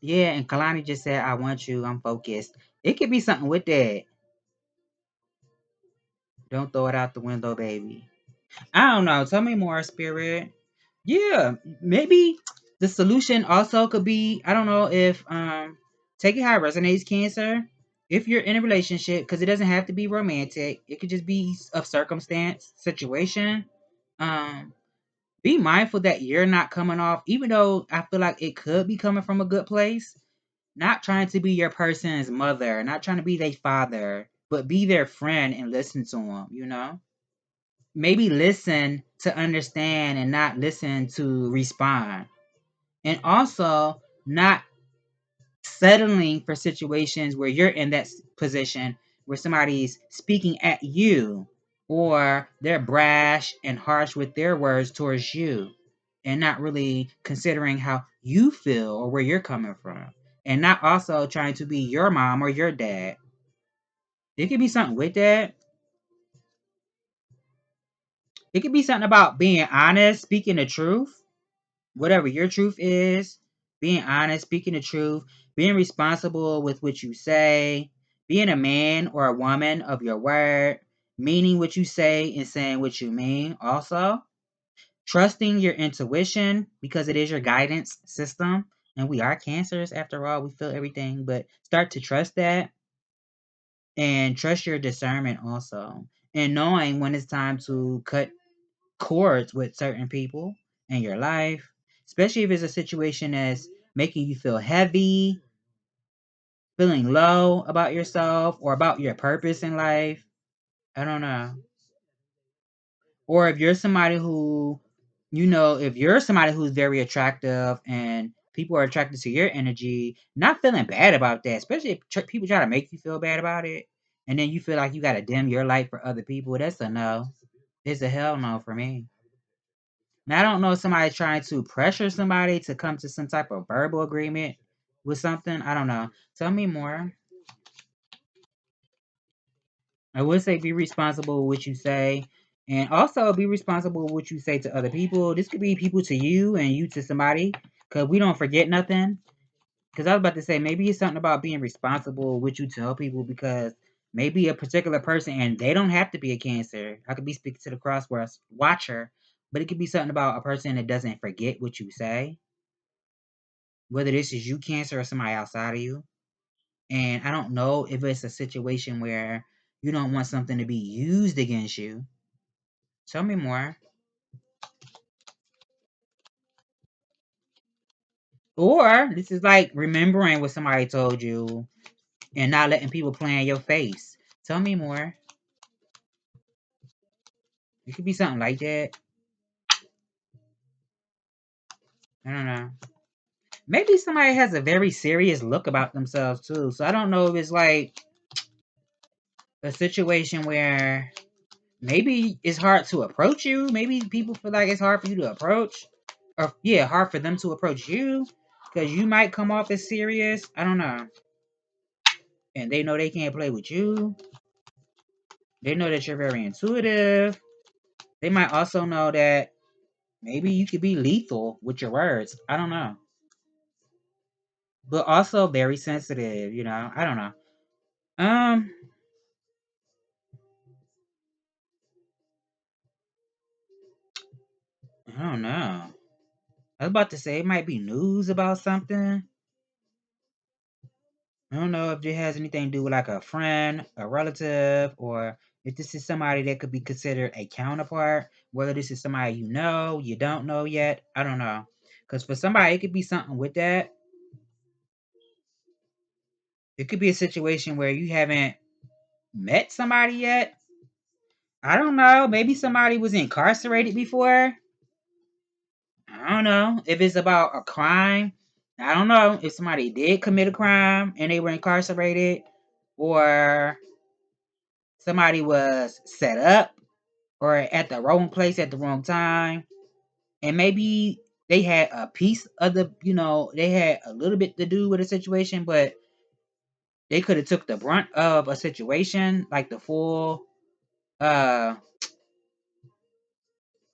A: Yeah, and Kalani just said, I want you. I'm focused. It could be something with that. Don't throw it out the window, baby. I don't know. Tell me more, Spirit. Yeah, maybe the solution also could be, I don't know if take it how it resonates, Cancer. If you're in a relationship, because it doesn't have to be romantic, it could just be a circumstance, situation. Um, be mindful that you're not coming off, even though I feel like it could be coming from a good place. Not trying to be your person's mother, not trying to be their father, but be their friend and listen to them, you know? Maybe listen to understand and not listen to respond. And also, not settling for situations where you're in that position where somebody's speaking at you or they're brash and harsh with their words towards you and not really considering how you feel or where you're coming from and not also trying to be your mom or your dad. It could be something with that. It could be something about being honest, speaking the truth, whatever your truth is, being honest, speaking the truth, being responsible with what you say, being a man or a woman of your word, meaning what you say and saying what you mean. Also, trusting your intuition because it is your guidance system. And we are cancers after all, we feel everything, but start to trust that and trust your discernment also. And knowing when it's time to cut cords with certain people in your life, especially if it's a situation that's making you feel heavy, feeling low about yourself or about your purpose in life. I don't know. Or if you're somebody who, if you're somebody who's very attractive and people are attracted to your energy, not feeling bad about that, especially if people try to make you feel bad about it, and then you feel like you got to dim your light for other people, that's a no. It's a hell no for me. Now, I don't know if somebody's trying to pressure somebody to come to some type of verbal agreement with something. I don't know. Tell me more. I would say be responsible with what you say. And also be responsible with what you say to other people. This could be people to you and you to somebody. Because we don't forget nothing. Because I was about to say, maybe it's something about being responsible with you tell people because maybe a particular person, and they don't have to be a Cancer. I could be speaking to the crossword watcher, but it could be something about a person that doesn't forget what you say. Whether this is you, Cancer, or somebody outside of you. And I don't know if it's a situation where you don't want something to be used against you. Tell me more. Or this is like remembering what somebody told you and not letting people play in your face. Tell me more. It could be something like that. I don't know. Maybe somebody has a very serious look about themselves too. So I don't know if it's like a situation where maybe it's hard to approach you. Maybe people feel like it's hard for you to approach. Or yeah, hard for them to approach you. Because you might come off as serious. I don't know. And they know they can't play with you. They know that you're very intuitive. They might also know that maybe you could be lethal with your words. I don't know. But also very sensitive. I don't know. Um, I don't know. I was about to say it might be news about something. I don't know if it has anything to do with like a friend, a relative, or if this is somebody that could be considered a counterpart. Whether this is somebody you don't know yet. I don't know. Because for somebody, it could be something with that. It could be a situation where you haven't met somebody yet. I don't know. Maybe somebody was incarcerated before. I don't know if it's about a crime. I don't know if somebody did commit a crime and they were incarcerated, or somebody was set up or at the wrong place at the wrong time. And maybe they had a piece of they had a little bit to do with a situation, but they could have took the brunt of a situation, like the full, uh,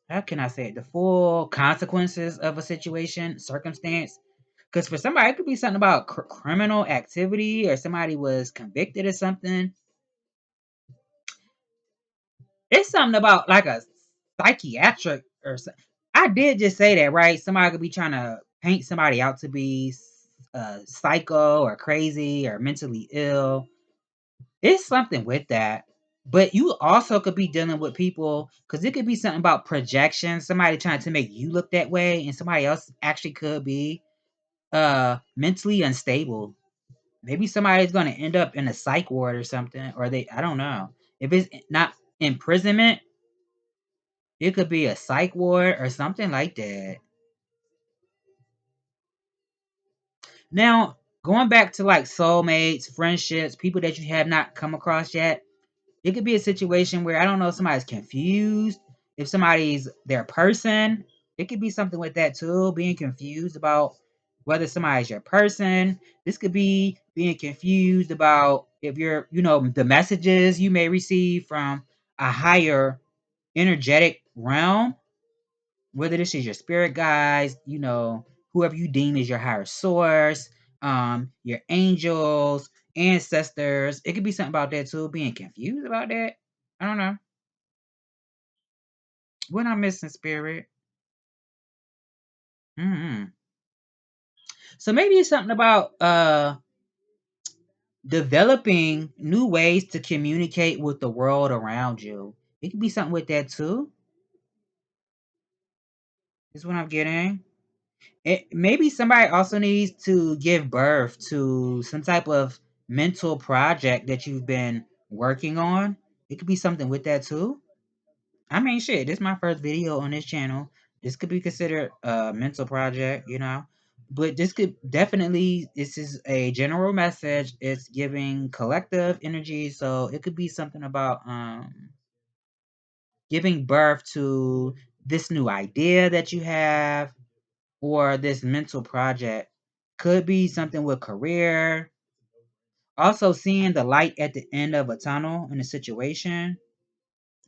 A: how can I say it? The full consequences of a situation, circumstance. Because for somebody, it could be something about criminal activity or somebody was convicted of something. It's something about like a psychiatric or something. I did just say that, right? Somebody could be trying to paint somebody out to be psycho or crazy or mentally ill. It's something with that. But you also could be dealing with people because it could be something about projection, somebody trying to make you look that way, and somebody else actually could be mentally unstable. Maybe somebody's gonna end up in a psych ward or something, or I don't know. If it's not imprisonment, it could be a psych ward or something like that. Now, going back to like soulmates, friendships, people that you have not come across yet, it could be a situation where I don't know if somebody's confused, if somebody's their person. It could be something with that too, being confused about whether somebody's your person. This could be being confused about if you're, the messages you may receive from a higher energetic realm, whether this is your spirit guides, whoever you deem is your higher source, your angels, ancestors. It could be something about that too, being confused about that. I don't know. What I'm missing, spirit. Mm-hmm. So maybe it's something about developing new ways to communicate with the world around you. It could be something with that too. Is what I'm getting. Maybe somebody also needs to give birth to some type of mental project that you've been working on. It could be something with that too. I mean, shit, this is my first video on this channel. This could be considered a mental project. But this could definitely, this is a general message. It's giving collective energy. So it could be something about giving birth to this new idea that you have, or this mental project. Could be something with career. Also, seeing the light at the end of a tunnel in a situation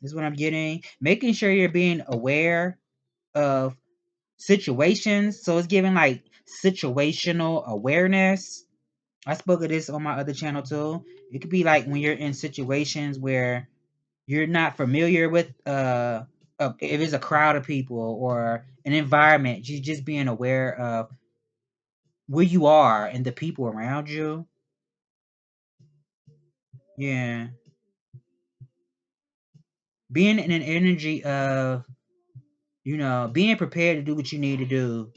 A: is what I'm getting. Making sure you're being aware of situations. So it's giving like situational awareness. I spoke of this on my other channel too. It could be like when you're in situations where you're not familiar with if it's a crowd of people or an environment, you just being aware of where you are and the people around you. Yeah. Being in an energy of, being prepared to do what you need to do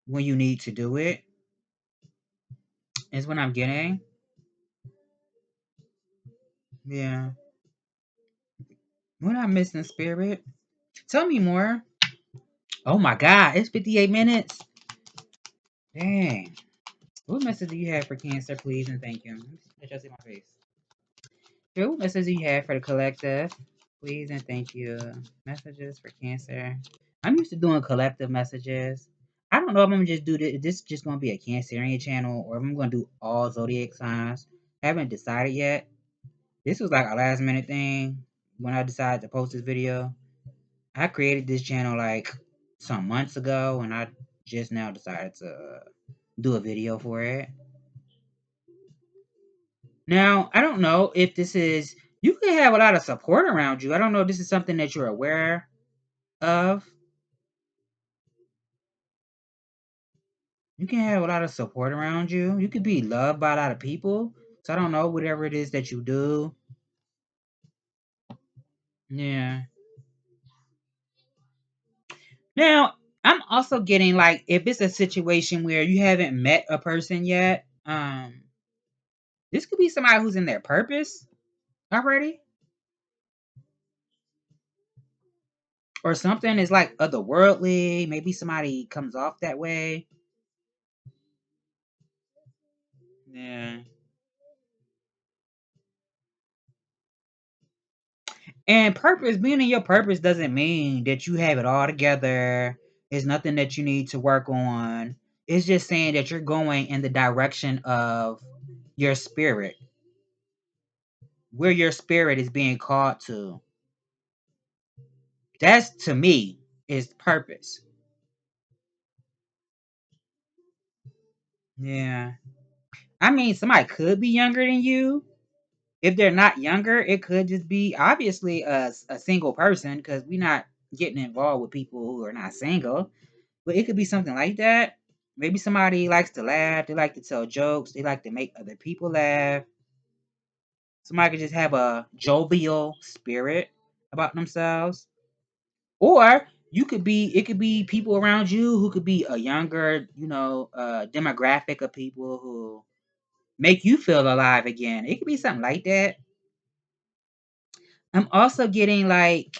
A: when you need to do it is what I'm getting. Yeah. What I'm missing, spirit? Tell me more. Oh my God, it's 58 minutes. Dang. What message do you have for Cancer, please, and thank you? Let y'all see my face. What message do you have for the collective? Please and thank you. Messages for Cancer. I'm used to doing collective messages. I don't know if I'm gonna just do this. This is just gonna be a Cancerian channel, or if I'm gonna do all zodiac signs. I haven't decided yet. This was like a last minute thing when I decided to post this video. I created this channel like some months ago, and I just now decided to do a video for it. Now, I don't know if this is, you can have a lot of support around you. I don't know if this is something that you're aware of. You can have a lot of support around you. You could be loved by a lot of people. So I don't know, whatever it is that you do. Yeah. Now, I'm also getting like, if it's a situation where you haven't met a person yet, this could be somebody who's in their purpose already. Or something is like otherworldly. Maybe somebody comes off that way. Yeah. And purpose, being in your purpose doesn't mean that you have it all together. It's nothing that you need to work on. It's just saying that you're going in the direction of your spirit, where your spirit is being called to. That's, to me, is purpose. Yeah. I mean, somebody could be younger than you. If they're not younger, it could just be obviously a single person, because we're not getting involved with people who are not single. But it could be something like that. Maybe somebody likes to laugh, they like to tell jokes, they like to make other people laugh. Somebody could just have a jovial spirit about themselves. Or it could be people around you who could be a younger, demographic of people who make you feel alive again. It could be something like that. I'm also getting like,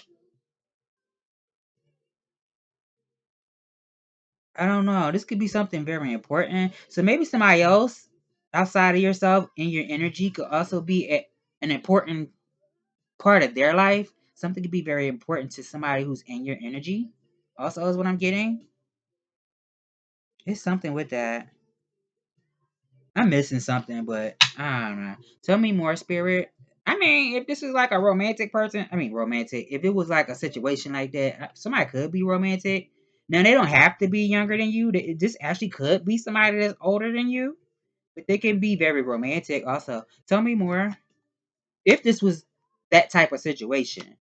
A: I don't know, this could be something very important. So maybe somebody else outside of yourself in your energy could also be an important part of their life. Something could be very important to somebody who's in your energy. Also, is what I'm getting. It's something with that. I'm missing something, but I don't know. Tell me more, spirit. I mean, if this is like a romantic person, I mean, romantic. If it was like a situation like that, somebody could be romantic. Now, they don't have to be younger than you. This actually could be somebody that's older than you, but they can be very romantic also. Tell me more. If this was that type of situation.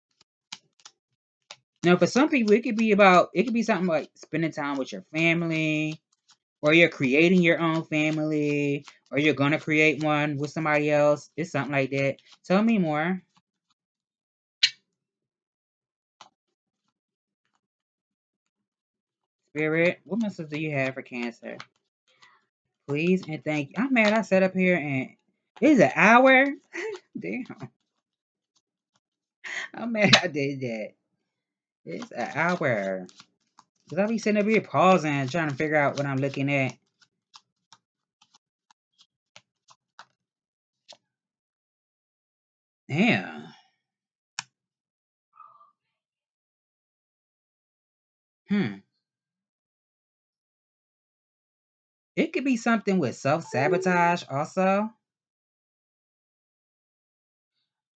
A: Now, for some people, it could be something like spending time with your family, or you're creating your own family, or you're gonna create one with somebody else. It's something like that. Tell me more. Spirit, what message do you have for Cancer? Please and thank you. I'm mad I sat up here and it's an hour. Damn. I'm mad I did that. It's an hour. Because I be sitting up here pausing, trying to figure out what I'm looking at. Damn. Hmm. It could be something with self-sabotage also.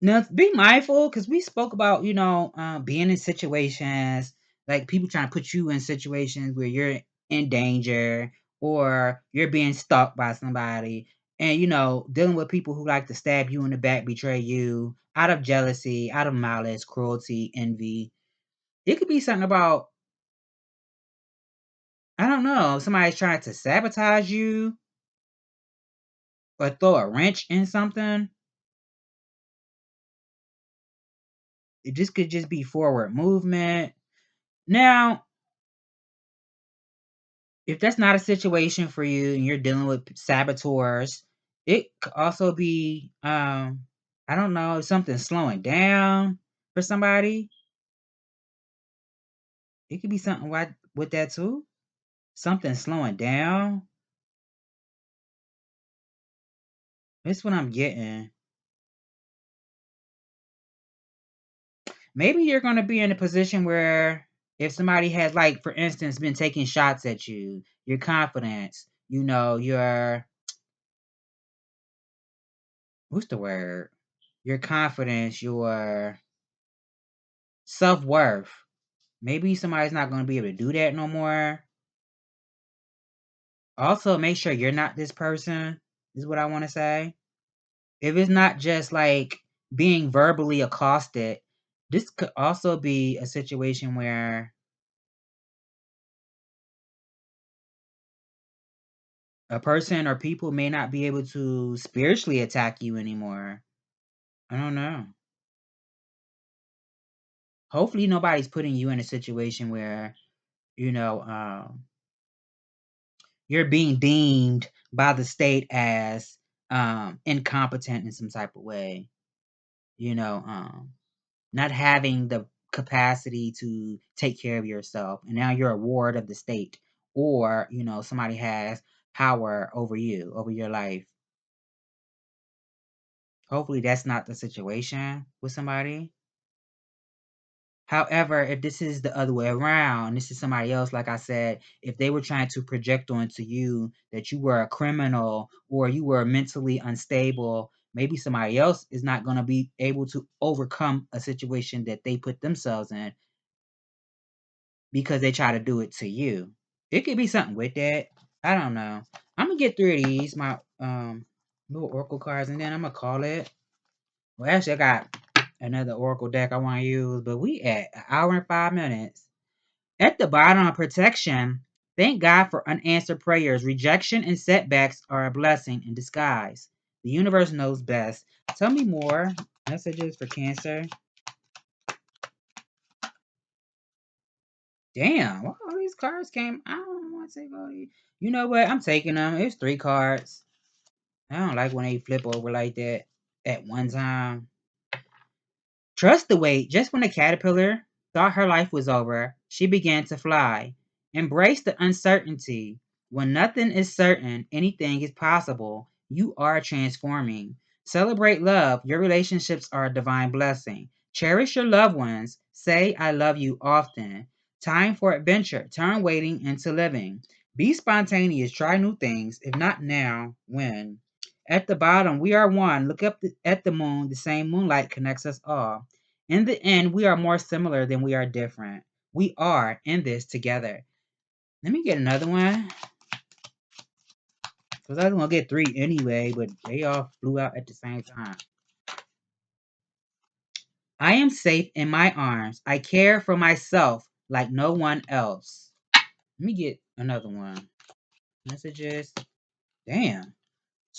A: Now, be mindful, because we spoke about, being in situations, like people trying to put you in situations where you're in danger, or you're being stalked by somebody, and, dealing with people who like to stab you in the back, betray you out of jealousy, out of malice, cruelty, envy. It could be something about, I don't know, somebody's trying to sabotage you or throw a wrench in something. It just could just be forward movement. Now, if that's not a situation for you and you're dealing with saboteurs, it could also be I don't know, something slowing down for somebody. It could be something with that too. Something slowing down. That's what I'm getting. Maybe you're gonna be in a position where if somebody has, like, for instance, been taking shots at you, your confidence, your what's the word? Your confidence, your self-worth. Maybe somebody's not going to be able to do that no more. Also, make sure you're not this person, is what I want to say. If it's not just like being verbally accosted, this could also be a situation where a person or people may not be able to spiritually attack you anymore. I don't know. Hopefully, nobody's putting you in a situation where, you know, um, you're being deemed by the state as incompetent in some type of way. You know, not having the capacity to take care of yourself, and now you're a ward of the state, or somebody has power over you, over your life. Hopefully that's not the situation with somebody. However, if this is the other way around, this is somebody else, like I said, if they were trying to project onto you that you were a criminal or you were mentally unstable, maybe somebody else is not going to be able to overcome a situation that they put themselves in because they try to do it to you. It could be something with that. I don't know. I'm gonna get through these, my little oracle cards, and then I'm gonna call it. Well, actually, I got another oracle deck I want to use, but we at an hour and 5 minutes. At the bottom of protection, thank God for unanswered prayers. Rejection and setbacks are a blessing in disguise. The universe knows best. Tell me more. Messages for Cancer. Damn, why all these cards came? I don't want to take all these. You know what? I'm taking them. It's 3 cards. I don't like when they flip over like that at one time. Trust the wait. Just when the caterpillar thought her life was over, she began to fly. Embrace the uncertainty. When nothing is certain, anything is possible. You are transforming. Celebrate love. Your relationships are a divine blessing. Cherish your loved ones. Say, I love you often. Time for adventure. Turn waiting into living. Be spontaneous. Try new things. If not now, when? At the bottom, we are one. Look up at the moon. The same moonlight connects us all. In the end, we are more similar than we are different. We are in this together. Let me get another one. Because I was going to get 3 anyway, but they all flew out at the same time. I am safe in my arms. I care for myself like no one else. Let me get another one. Messages. Damn.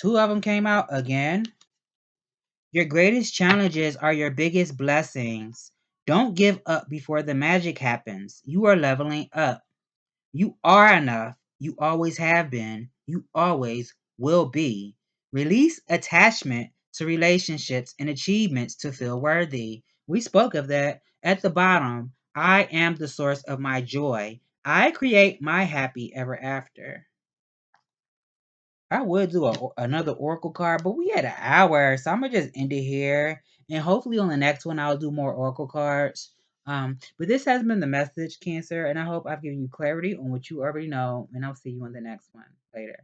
A: 2 of them came out again. Your greatest challenges are your biggest blessings. Don't give up before the magic happens. You are leveling up. You are enough. You always have been. You always will be. Release attachment to relationships and achievements to feel worthy. We spoke of that at the bottom. I am the source of my joy. I create my happy ever after. I would do another oracle card, but we had an hour, so I'm gonna just end it here. And hopefully on the next one, I'll do more oracle cards. But this has been the message, Cancer, and I hope I've given you clarity on what you already know. And I'll see you on the next one later.